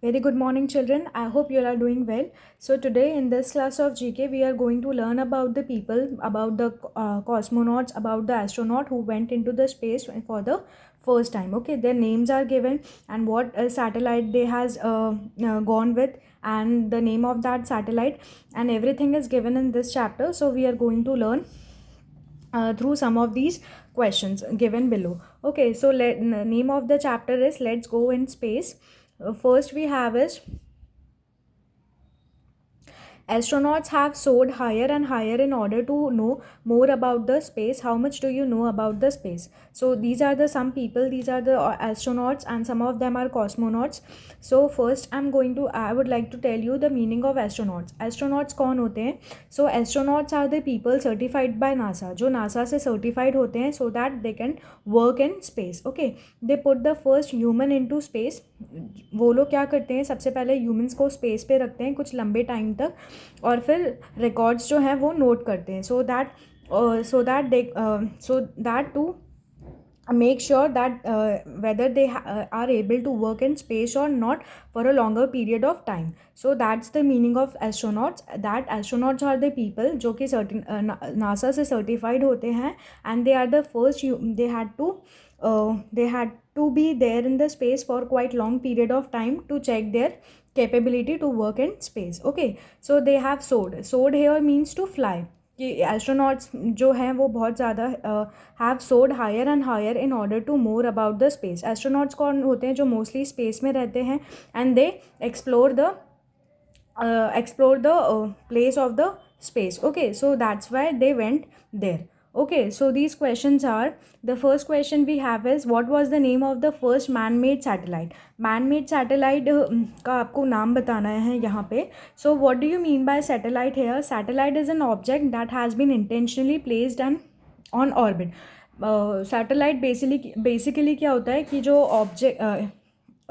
Very good morning, children. I hope you are doing well. So, today in this class of GK, we are going to learn about the people, about the cosmonauts, about the astronaut who went into the space for the first time. Okay, their names are given and what satellite they has gone with, and the name of that satellite, and everything is given in this chapter. So, we are going to learn through some of these questions given below. Okay, so name of the chapter is Let's Go in Space. First we have is astronauts have soared higher and higher in order to know more about the space. How much do you know about the space? So these are the some people, these are the astronauts, and some of them are cosmonauts. So first I would like to tell you the meaning of astronauts. Astronauts कौन होते हैं? So astronauts are the people certified by NASA, जो NASA से certified होते हैं, so that they can work in space. Okay, they put the first human into space. वो लोग क्या करते हैं, सबसे पहले ह्यूमंस को स्पेस पे रखते हैं कुछ लंबे टाइम तक, और फिर रिकॉर्ड्स जो हैं वो नोट करते हैं, so that to make sure that whether they are able to work in space or not for a longer period of time. So that's the meaning of astronauts, that astronauts are the people जो कि certain NASA से certified होते हैं, and they are the first they had to be there in the space for quite long period of time to check their capability to work in space. Okay, so they have soared here means to fly, कि astronauts जो हैं वो बहुत ज़्यादा have soared higher and higher in order to more about the space. Astronauts कौन होते हैं? जो मोस्टली स्पेस में रहते हैं, and they explore the place of the space. Okay, so that's why they went there. Okay, so these questions are, the first question we have is what was the name of the first man-made satellite? Man-made satellite का आपको नाम बताना है यहाँ पे. So what do you mean by satellite here? Satellite is an object that has been intentionally placed on orbit. Satellite basically क्या होता है कि जो object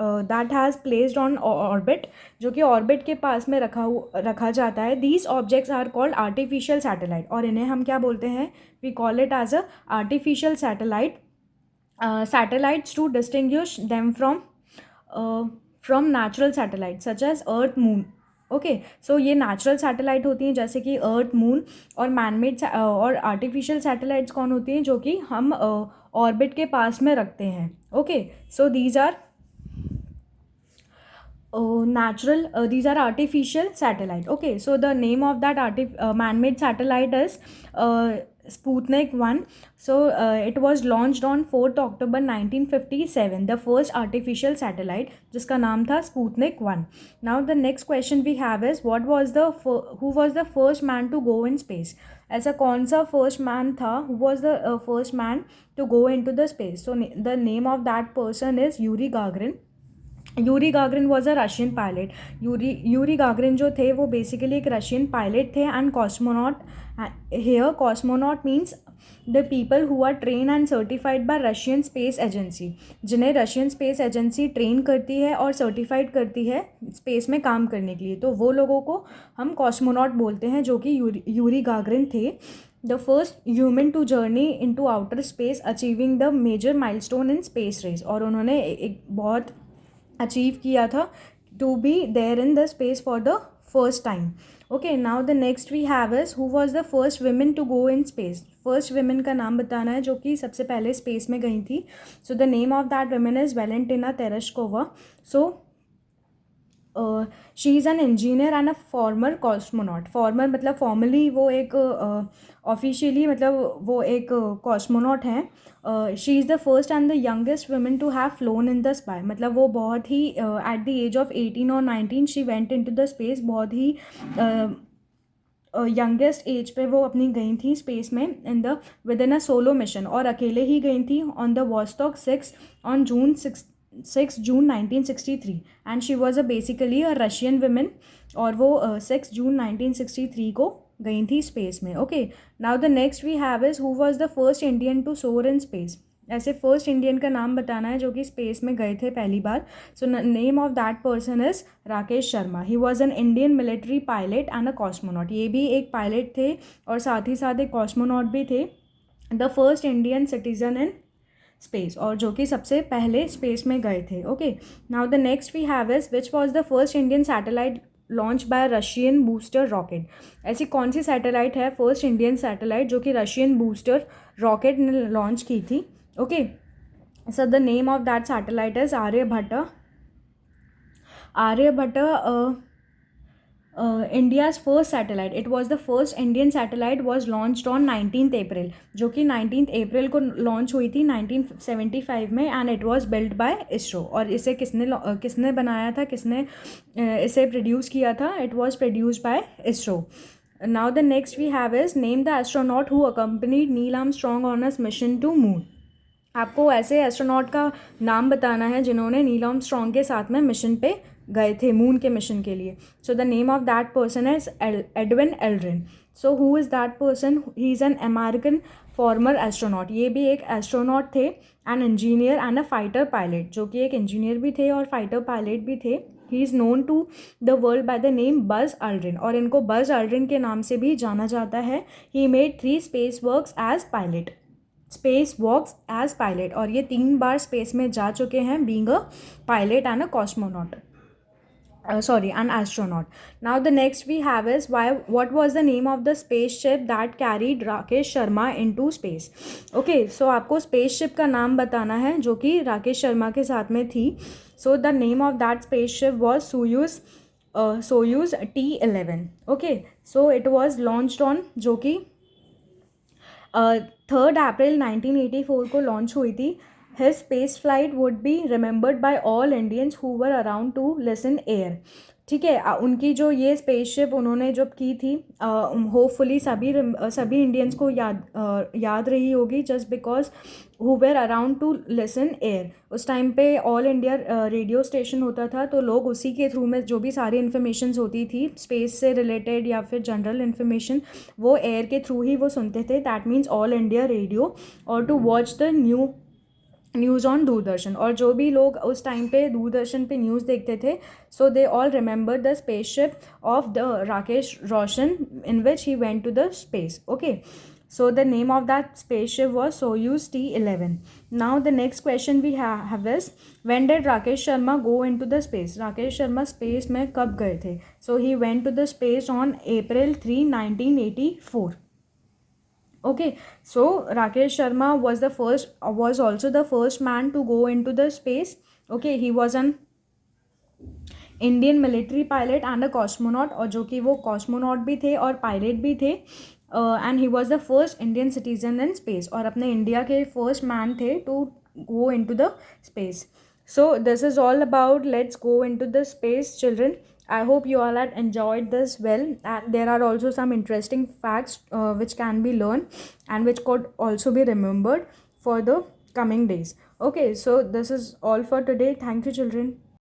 that has placed on orbit, जो कि ऑर्बिट के पास में रखा जाता है. These objects are called artificial satellite, और इन्हें हम क्या बोलते हैं? We call it as a artificial satellite. Satellites to distinguish them from natural satellite such as earth, moon. Okay, so ये नेचुरल सैटेलाइट होती हैं जैसे कि अर्थ, मून, और मैनमेड और आर्टिफिशियल सैटेलाइट्स कौन होती हैं? जो कि हम ऑर्बिट के पास में रखते हैं. Okay, so these are these are artificial satellite. Okay, so the name of that man-made satellite is Sputnik 1. So it was launched on 4th October 1957, the first artificial satellite, जिसका नाम था Sputnik 1. Now the next question we have is who was the first man to go in space? ऐसा कौन सा first man था? Who was the first man to go into the space? So the name of that person is Yuri Gagarin. Yuri Gagarin was a Russian pilot. Yuri Gagarin जो थे वो basically एक Russian pilot थे. And cosmonaut here, cosmonaut means the people who are train and certified by Russian space agency, जिन्हें Russian space agency train करती है और certified करती है स्पेस में काम करने के लिए. तो वो लोगों को हम कॉस्मोनॉट बोलते हैं, जो कि यूरी गागरिन थे. The first human to journey in to outer space achieving the major milestone in space race, और उन्होंने एक बहुत अचीव किया था to be there in the space for the first time. Okay, now the next we have is who was the first women to go in space. First women का नाम बताना है जो कि सबसे पहले स्पेस में गई थी. So the name of that women is Valentina Tereshkova. So she is an engineer and a former cosmonaut. Former मतलब फॉर्मली वो एक ऑफिशियली मतलब वो एक कॉस्मोनॉट हैं. She is the first and the youngest women to have flown in the sky. मतलब वो बहुत ही एट द एज ऑफ 18 और 19 she went in to the space. बहुत ही यंगेस्ट एज पे वो अपनी गई थी स्पेस में with in a solo mission, और अकेले ही गई थी on the Vostok 6 on June 1963. And she was basically a Russian women, और वो 6 जून 1963 को गई थी स्पेस में. Okay, now the next we have is who was the first Indian to soar in space. ऐसे फर्स्ट इंडियन का नाम बताना है जो कि स्पेस में गए थे पहली बार. So name of that person is Rakesh Sharma. He was an Indian military pilot and a cosmonaut. ये भी एक पायलट थे और साथ ही साथ एक कॉस्मोनॉट भी थे. The first Indian citizen in space, और जो कि सबसे पहले स्पेस में गए थे. Okay, now the next we have is which was the first Indian satellite launch by Russian booster rocket. ऐसी कौन सी सैटेलाइट है फर्स्ट इंडियन सैटेलाइट जो कि रशियन बूस्टर रॉकेट ने लॉन्च की थी. Okay, so the name of that satellite is Aryabhata. Aryabhata India's first satellite. It was the first Indian satellite was launched on 19 अप्रैल, जो कि 19 अप्रैल को लॉन्च हुई थी 1975 में, and it was build by ISRO. और इसे किसने बनाया था, किसने इसे प्रोड्यूस किया था? It was produced by ISRO. Now the next we have is name the astronaut who accompanied Neil Armstrong on his mission to moon. आपको ऐसे एस्ट्रोनॉट का नाम बताना है जिन्होंने नील आर्मस्ट्रॉन्ग के साथ में मिशन पे गए थे, मून के मिशन के लिए. सो the name of that person is Edwin Aldrin. So who is that person? He is an American farmer astronaut. ये भी एक एस्ट्रोनॉट थे, N engineer and a fighter pilot, जो कि एक इंजीनियर भी थे और फाइटर पायलट भी थे. He is known to the world by the name Buzz Aldrin, और इनको बज अल्ड्रिन के नाम से भी जाना जाता है. He made 3 space works as pilot, space walks as pilot, और ये 3 बार स्पेस में जा चुके हैं, being a pilot and a cosmonaut. An astronaut. Now the next we have is what was the name of the spaceship that carried Rakesh Sharma into space? Okay, so आपको spaceship का नाम बताना है जो कि राकेश शर्मा के साथ में थी. So the name of that spaceship was Soyuz T-11. Okay, so it was launched on, जो कि 3rd अप्रैल 1984 को लॉन्च हुई थी. His space flight would be remembered by all Indians who were around to listen air. ठीक है, उनकी जो ये स्पेसशिप उन्होंने जब की थी, होपफुली सभी इंडियंस को याद रही होगी, just because who were around two listen air. उस टाइम पे ऑल इंडिया रेडियो स्टेशन होता था, तो लोग उसी के थ्रू में जो भी सारी इन्फॉर्मेशन होती थी स्पेस से रिलेटेड या फिर जनरल इन्फॉर्मेशन, वो एयर के थ्रू ही वो सुनते थे. That means all India radio, और to watch the news on Doordarshan. और जो भी लोग उस टाइम पे दूरदर्शन पे न्यूज़ देखते थे, so they all remember the spaceship of the Rakesh Roshan in which he went to the space. Okay, so the name of that spaceship was Soyuz T-11. Now the next question we have is when did Rakesh Sharma go in to the space? Rakesh Sharma space में कब गए थे? So he went to the space on April 3, 1984. Okay, so Rakesh Sharma was also the first man to go into the space. Okay, he was an Indian military pilot and a cosmonaut, और जो कि वो cosmonaut भी थे और pilot भी थे, and he was the first Indian citizen in space, और अपने इंडिया के first man थे to go into the space. So this is all about let's go into the space, children. I hope you all had enjoyed this well, and there are also some interesting facts which can be learned and which could also be remembered for the coming days. Okay, so this is all for today. Thank you, children.